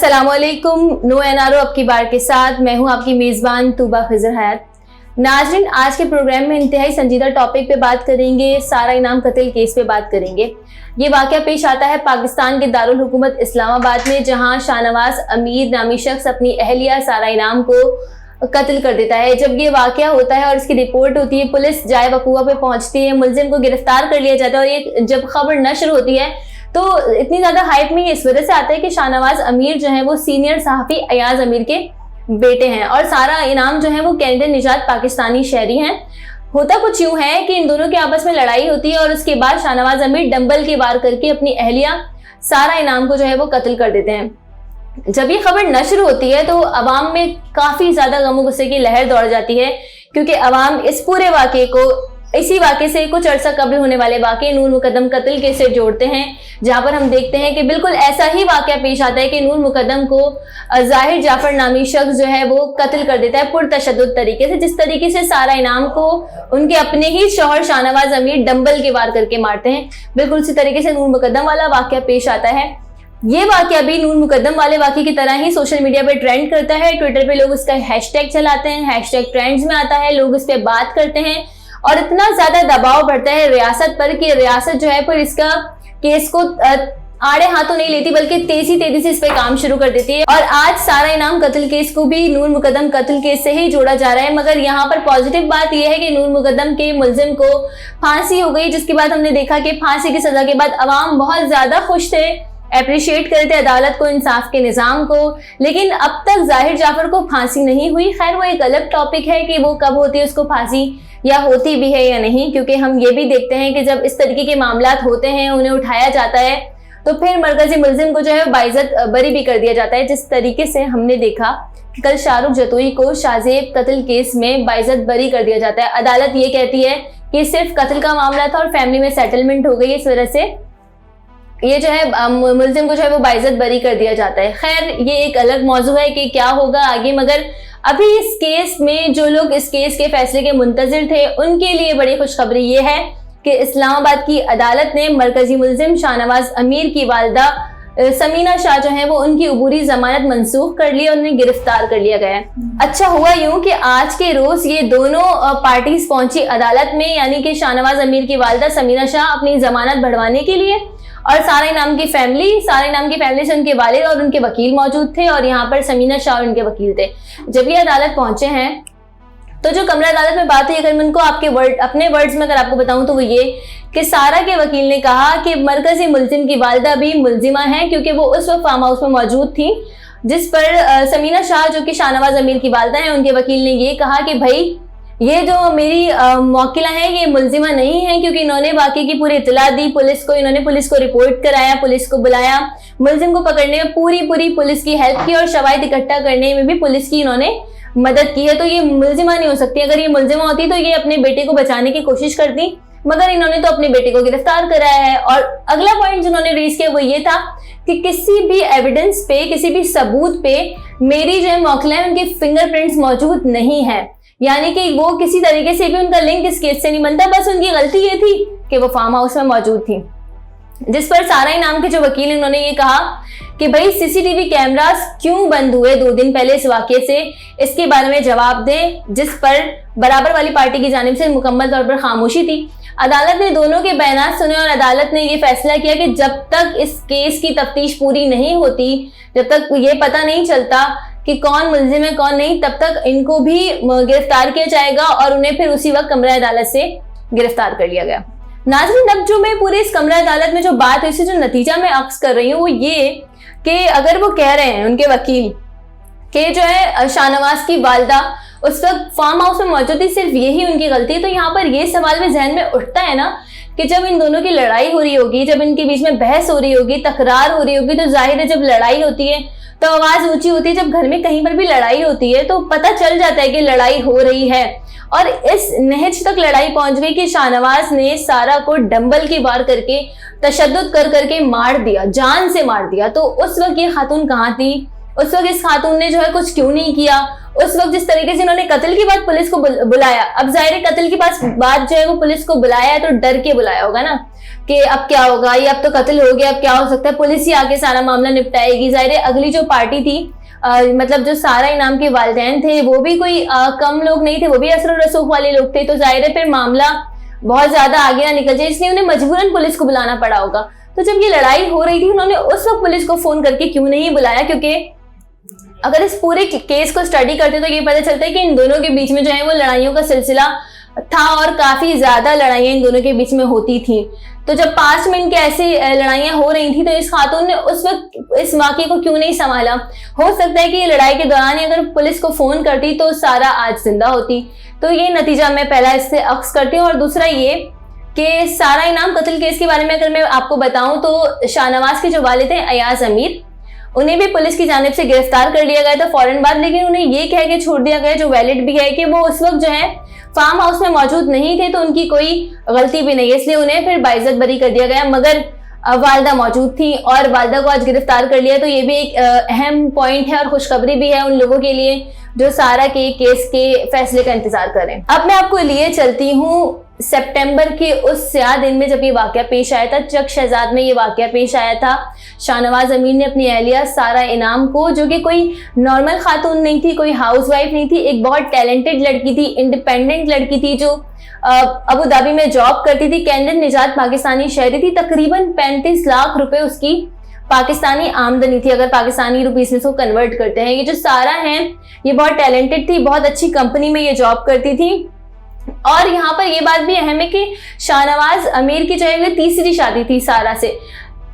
अस्सलामुअलैकुम। No NRO आपकी बार के साथ मैं हूं आपकी मेज़बान तूबा खिज़र हयात। नाज़रीन, आज के प्रोग्राम में इंतहाई संजीदा टॉपिक पे बात करेंगे, सारा इनाम कत्ल केस पे बात करेंगे। ये वाक़या पेश आता है पाकिस्तान के दारुल हुकूमत इस्लामाबाद में, जहां शाहनवाज अमीर नामी शख्स अपनी अहलिया सारा इनाम को कत्ल कर देता है। जब ये वाक़या होता है और इसकी रिपोर्ट होती है, पुलिस जाए वकूआ पे पहुंचती है, मुलजिम को गिरफ्तार कर लिया जाता है। और ये जब खबर नशर होती है तो इतनी ज़्यादा हाइप में इस वजह से आता है कि शाहनवाज अमीर जो है वो सीनियर सहाफ़ी अयाज अमीर के बेटे हैं और सारा इनाम जो है वो कैनेडियन निजात पाकिस्तानी शहरी हैं। होता कुछ यूं है कि इन दोनों के आपस में लड़ाई होती है और उसके बाद शाहनवाज अमीर डंबल के वार करके अपनी अहलिया सारा इनाम को जो है वो कत्ल कर देते हैं। जब ये खबर नशर होती है तो अवाम में काफ़ी ज़्यादा गम गुस्से की लहर दौड़ जाती है, क्योंकि अवाम इस पूरे वाक़े को इसी वाक़े से कुछ अर्सा कबल होने वाले वाक़े नूर मुकद्दम कत्ल केस से जोड़ते हैं, जहां पर हम देखते हैं कि बिल्कुल ऐसा ही वाक़या पेश आता है कि नूर मुकद्दम को ज़ाहिर जाफर नामी शख्स जो है वो कत्ल कर देता है पुरतशद्दुद तरीके से। जिस तरीके से सारा इनाम को उनके अपने ही शौहर शाहनवाज अमीर डंबल के वार करके मारते हैं, बिल्कुल उसी तरीके से नूर मुकद्दम वाला वाक़या पेश आता है। ये वाक़या भी नूर मुकद्दम वाले वाक़े की तरह ही सोशल मीडिया पे ट्रेंड करता है। ट्विटर पे लोग इसका हैशटैग चलाते हैं, हैशटैग ट्रेंड्स में आता है, लोग इस पे बात करते हैं और इतना ज्यादा दबाव बढ़ता है रियासत पर कि रियासत जो है फिर इसका केस को आड़े हाथों नहीं लेती, बल्कि तेजी से इस पे काम शुरू कर देती है। और आज सारा इनाम कत्ल केस को भी नूर मुकद्दम कत्ल केस से ही जोड़ा जा रहा है। मगर यहाँ पर पॉजिटिव बात यह है कि नूर मुकद्दम के मुलजिम को फांसी हो गई, जिसके बाद हमने देखा कि फांसी की सजा के बाद अवाम बहुत ज्यादा खुश थे, अप्रिशिएट करते अदालत को, इंसाफ के निज़ाम को। लेकिन अब तक ज़ाहिर जाफर को फांसी नहीं हुई। खैर, वो एक अलग टॉपिक है कि वो कब होती है उसको फांसी या होती भी है या नहीं, क्योंकि हम ये भी देखते हैं कि जब इस तरीके के मामलात होते हैं, उन्हें उठाया जाता है तो फिर मरकजी मुलजिम को जो है बाइज्जत बरी भी कर दिया जाता है। जिस तरीके से हमने देखा कि कल शाहरुख जतोई को शाहजेब कत्ल केस में बाइज्जत बरी कर दिया जाता है। अदालत ये कहती है कि सिर्फ कत्ल का मामला था और फैमिली में सेटलमेंट हो गई, इस वजह से ये जो है मुलजिम को जो है वो बाइज्जत बरी कर दिया जाता है। खैर, ये एक अलग मौजू है कि क्या होगा आगे, मगर अभी इस केस में जो लोग इस केस के फैसले के मुंतजिर थे उनके लिए बड़ी खुशखबरी ये है कि इस्लामाबाद की अदालत ने मरकजी मुलजिम शाहनवाज अमीर की वालदा समीना शाह जो है वो उनकी अबूरी जमानत मनसूख कर ली और उन्हें गिरफ्तार कर लिया गया है। अच्छा हुआ यूं कि आज के रोज ये दोनों पार्टीज पहुंची अदालत में, यानी कि शाहनवाज अमीर की वालदा समीना शाह अपनी जमानत बढ़वाने के लिए और सारा इनाम की फैमिली से उनके वालिद और उनके वकील मौजूद थे और यहाँ पर समीना शाह उनके वकील थे। जब ये अदालत पहुंचे हैं तो जो कमरा अदालत में बात हुई, अगर मैं उनको अपने वर्ड्स में अगर आपको बताऊं तो वो ये कि सारा के वकील ने कहा कि मरकजी मुलजिम की वालदा भी मुलजिमा है, क्योंकि वो उस वक्त फार्म हाउस में मौजूद थी, जिस पर समीना शाह जो कि शाहनवाज अमीर की वालदा है, उनके वकील ने ये कहा कि भाई ये जो मेरी मौकिला है ये मुलजिमा नहीं है, क्योंकि इन्होंने वाक़े की पूरी इत्तला दी पुलिस को, इन्होंने पुलिस को रिपोर्ट कराया, पुलिस को बुलाया, मुलजिम को पकड़ने में पूरी पुलिस की हेल्प की और शवाहिद इकट्ठा करने में भी पुलिस की इन्होंने मदद की है। तो ये मुलजिमा नहीं हो सकती। अगर ये मुलजिमा होती तो ये अपने बेटे को बचाने की कोशिश करती, मगर इन्होंने तो अपने बेटे को गिरफ्तार कराया है। और अगला पॉइंट जिन्होंने रेज किया वो ये था कि किसी भी एविडेंस पे, किसी भी सबूत पे मेरी जो मौकिला है उनके फिंगरप्रिंट्स मौजूद नहीं है, यानी कि वो किसी तरीके से भी उनका लिंक इस केस से नहीं बनता। बस उनकी गलती ये थी कि वो फार्म हाउस में मौजूद थी। जिस पर सारा इनाम के जो वकील उन्होंने ये कहा कि भाई सीसीटीवी कैमरास क्यों बंद हुए 2 दिन पहले इस वाक़े से, इसके बारे में जवाब दें, जिस पर बराबर वाली पार्टी की जानिब से मुकम्मल तौर पर खामोशी थी। अदालत ने दोनों के बयान सुने और अदालत ने ये फैसला किया कि जब तक इस केस की तफ्तीश पूरी नहीं होती, जब तक ये पता नहीं चलता कि कौन मुलजिम है कौन नहीं, तब तक इनको भी गिरफ्तार किया जाएगा और उन्हें फिर उसी वक्त कमरा अदालत से गिरफ्तार कर लिया गया। नाज़रीन, अब जो मैं पूरे इस कमरा अदालत में जो बात है, इससे जो नतीजा मैं अक्स कर रही हूँ वो ये कि अगर वो कह रहे हैं उनके वकील कि जो है शाहनवाज की वालदा उस वक्त फार्म हाउस में मौजूद थी, सिर्फ यही उनकी गलती है, तो यहाँ पर ये सवाल भी जहन में उठता है ना कि जब इन दोनों की लड़ाई हो रही होगी, जब इनके बीच में बहस हो रही होगी, तकरार हो रही होगी, तो जाहिर है जब लड़ाई होती है तो आवाज ऊंची होती है। जब घर में कहीं पर भी लड़ाई होती है तो पता चल जाता है कि लड़ाई हो रही है, और इस नहज तक लड़ाई पहुंच गई कि शाहनवाज ने सारा को डंबल की वार करके तशद्दुद कर करके मार दिया, जान से मार दिया। तो उस वक्त ये खातून कहाँ थी? उस वक्त इस खातून ने जो है कुछ क्यों नहीं किया? उस वक्त जिस तरीके से इन्होंने कत्ल की बात पुलिस को बुलाया, अब जाहिर है कत्ल की बात जो है वो पुलिस को बुलाया है तो डर के बुलाया होगा ना कि अब क्या होगा, ये अब तो कत्ल हो गया, अब क्या हो सकता है, पुलिस ही आके सारा मामला निपटाएगी। जाहिर है अगली जो पार्टी थी मतलब जो सारा इनाम के वालिदैन थे वो भी कोई कम लोग नहीं थे, वो भी असर रसूख वाले लोग थे, तो जाहिर है फिर मामला बहुत ज्यादा आगे ना निकल जाए, इसलिए उन्हें मजबूरन पुलिस को बुलाना पड़ा होगा। तो जब ये लड़ाई हो रही थी उन्होंने उस वक्त पुलिस को फोन करके क्यों नहीं बुलाया, क्योंकि अगर इस पूरे केस को स्टडी करते तो ये पता चलता है कि इन दोनों के बीच में जो है वो लड़ाइयों का सिलसिला था और काफी ज्यादा लड़ाइयां इन दोनों के बीच में होती थी। तो जब 5 मिनट की ऐसी लड़ाइयां हो रही थी तो इस खातून ने उस वक्त इस वाक़े को क्यों नहीं संभाला। हो सकता है कि ये लड़ाई के दौरान ही अगर पुलिस को फोन करती तो सारा आज जिंदा होती। तो ये नतीजा मैं पहला इससे अक्स करती हूँ। और दूसरा ये कि सारा इनाम कत्ल केस के बारे में अगर मैं आपको बताऊं तो शाहनवाज के जो वालिद थे अयाज अमीर, उन्हें भी पुलिस की जानिब से गिरफ्तार कर लिया गया था फौरन बाद, लेकिन उन्हें ये कह के छोड़ दिया गया जो वैलिड भी है कि वो उस वक्त जो है फार्म हाउस में मौजूद नहीं थे, तो उनकी कोई गलती भी नहीं है, इसलिए उन्हें फिर बाइज्जत बरी कर दिया गया। मगर वालदा मौजूद थी और वालदा को आज गिरफ्तार कर लिया, तो ये भी एक अहम पॉइंट है और खुशखबरी भी है उन लोगों के लिए जो सारा के केस के फैसले का इंतजार कर रहे हैं। अब मैं आपको लिए चलती हूँ सितंबर के उस स्याह दिन में जब ये वाकया पेश आया था, चक शहजाद में ये वाकया पेश आया था। शाहनवाज अमीर ने अपनी अहलिया सारा इनाम को, जो कि कोई नॉर्मल खातून नहीं थी, कोई हाउसवाइफ नहीं थी, एक बहुत टैलेंटेड लड़की थी, इंडिपेंडेंट लड़की थी जो अबू धाबी में जॉब करती थी, कैंडिडेट निजात पाकिस्तानी शहरी थी, तकरीबन 35 लाख रुपए उसकी पाकिस्तानी आमदनी थी अगर पाकिस्तानी रुपीस में इसको कन्वर्ट करते हैं। ये जो सारा है ये बहुत टैलेंटेड थी, बहुत अच्छी कंपनी में ये जॉब करती थी। और यहाँ पर ये बात भी अहम है कि शाहनवाज अमीर की जो है वो तीसरी शादी थी सारा से।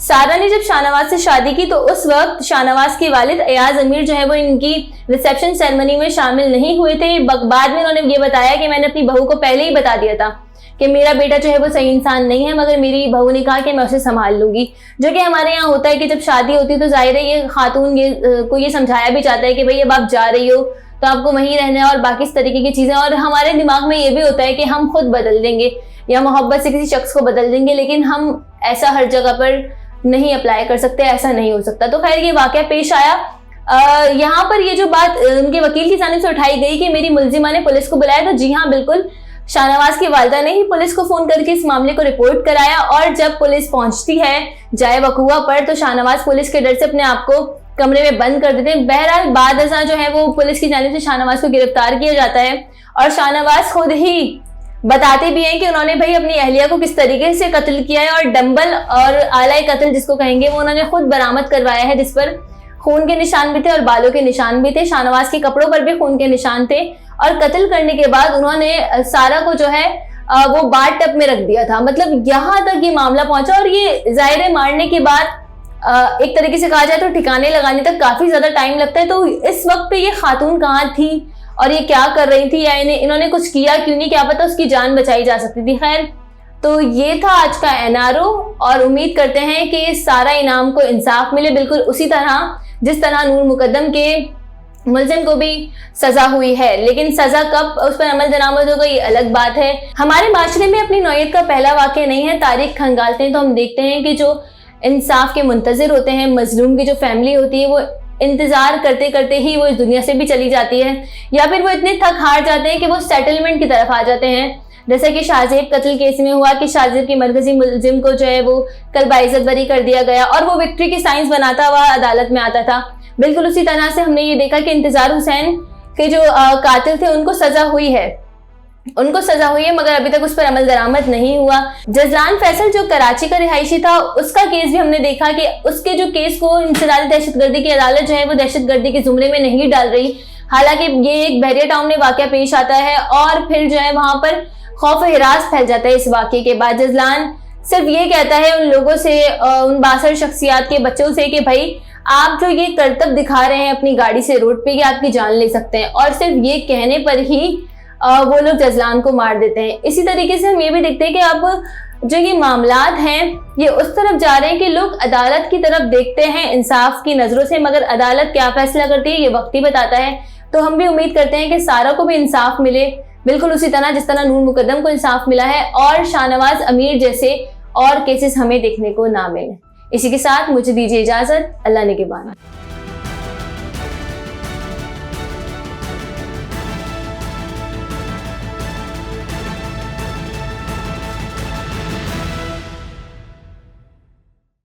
सारा ने जब शाहनवाज से शादी की तो उस वक्त शाहनवाज के वालिद अयाज अमीर जो है वो इनकी रिसेप्शन सेरेमनी में शामिल नहीं हुए थे। बाद में उन्होंने ये बताया कि मैंने अपनी बहू को पहले ही बता दिया था कि मेरा बेटा जो है वो सही इंसान नहीं है, मगर मेरी बहू ने कहा कि मैं उसे संभाल लूंगी। जो कि हमारे यहाँ होता है कि जब शादी होती है तो जाहिर है ये खातून को ये समझाया भी जाता है कि भाई अब आप जा रही हो तो आपको वहीं रहना है और बाकी इस तरीके की चीजें। और हमारे दिमाग में ये भी होता है कि हम खुद बदल देंगे या मोहब्बत से किसी शख्स को बदल देंगे, लेकिन हम ऐसा हर जगह पर नहीं अप्लाई कर सकते, ऐसा नहीं हो सकता। तो खैर ये वाकया पेश आया। यहाँ पर ये जो बात उनके वकील की जानिब से उठाई गई कि मेरी मुलजिमा ने पुलिस को बुलाया, तो जी हाँ बिल्कुल, शाहनवाज की वालिदा ने ही पुलिस को फोन करके इस मामले को रिपोर्ट कराया। और जब पुलिस पहुंचती है जाए वकुआ पर तो शाहनवाज पुलिस के डर से अपने आप को कमरे में बंद कर देते हैं। बहरहाल बाद अज़ां जो है वो पुलिस की जानिब से शाहनवाज को गिरफ्तार किया जाता है और शाहनवाज खुद ही बताते भी हैं कि उन्होंने भाई अपनी अहलिया को किस तरीके से कत्ल किया है, और डंबल और आला कत्ल जिसको कहेंगे वो उन्होंने खुद बरामद करवाया है, जिस पर खून के निशान भी थे और बालों के निशान भी थे। शाहनवाज के कपड़ों पर भी खून के निशान थे और कत्ल करने के बाद उन्होंने सारा को जो है वो बाथ टब में रख दिया था। मतलब यहाँ तक ये मामला पहुंचा। और ये जाहिर है मारने के बाद एक तरीके से कहा जाए तो ठिकाने लगाने तक काफी ज्यादा टाइम लगता है। तो इस वक्त पे ये खातून कहाँ थी और ये क्या कर रही थी या इन्होंने कुछ किया क्यों नहीं, क्या पता उसकी जान बचाई जा सकती थी। खैर तो ये था आज का एनआरओ और उम्मीद करते हैं कि सारा इनाम को इंसाफ मिले, बिल्कुल उसी तरह जिस तरह नूर मुकद्दम के मुलजिम को भी सजा हुई है। लेकिन सजा कब उस पर अमल दरामद होगा ये अलग बात है। हमारे माशरे में अपनी नौयत का पहला वाक़या नहीं है। तारीख खंगालते हैं तो हम देखते हैं कि जो इंसाफ के मुंतजिर होते हैं, मजलूम की जो फैमिली होती है वो इंतजार करते करते ही वो इस दुनिया से भी चली जाती है, या फिर वो इतने थक हार जाते हैं कि वो सेटलमेंट की तरफ आ जाते हैं। जैसे कि शाहजेब कत्ल केस में हुआ कि शाहजेब की मरकजी मुलजिम को जो है वो कल बाइज्जत बरी कर दिया गया और वो विक्ट्री की साइंस बनाता हुआ अदालत में आता था। बिल्कुल उसी तरह से हमने ये देखा कि इंतजार हुसैन के जो कातिल थे उनको सजा हुई है, मगर अभी तक उस पर अमल दरामद नहीं हुआ। जजलान फैसल जो कराची का रिहायशी था उसका केस भी हमने देखा कि उसके जो केस को इंसदादी दहशतगर्दी की अदालत जो है वो दहशतगर्दी के जुमरे में नहीं डाल रही। हालांकि ये एक बहरिया टाउन में वाकया पेश आता है और फिर जो है वहां पर खौफ हिरास फैल जाता है। इस वाकये के बाद जजलान सिर्फ ये कहता है उन लोगों से, उन बासर शख्सियात के बच्चों से कि भाई आप जो ये करतब दिखा रहे हैं अपनी गाड़ी से रोड पे, कि आपकी जान ले सकते हैं, और सिर्फ ये कहने पर ही वो लोग जजलान को मार देते हैं। इसी तरीके से हम ये भी देखते हैं कि अब जो ये मामलात हैं ये उस तरफ जा रहे हैं कि लोग अदालत की तरफ देखते हैं इंसाफ की नज़रों से, मगर अदालत क्या फैसला करती है ये वक्त ही बताता है। तो हम भी उम्मीद करते हैं कि सारा को भी इंसाफ मिले, बिल्कुल उसी तरह जिस तरह नूर मुकद्दम को इंसाफ मिला है, और शाहनवाज अमीर जैसे और केसेस हमें देखने को ना मिले। इसी के साथ मुझे दीजिए इजाजत। अल्लाह ने के बाना।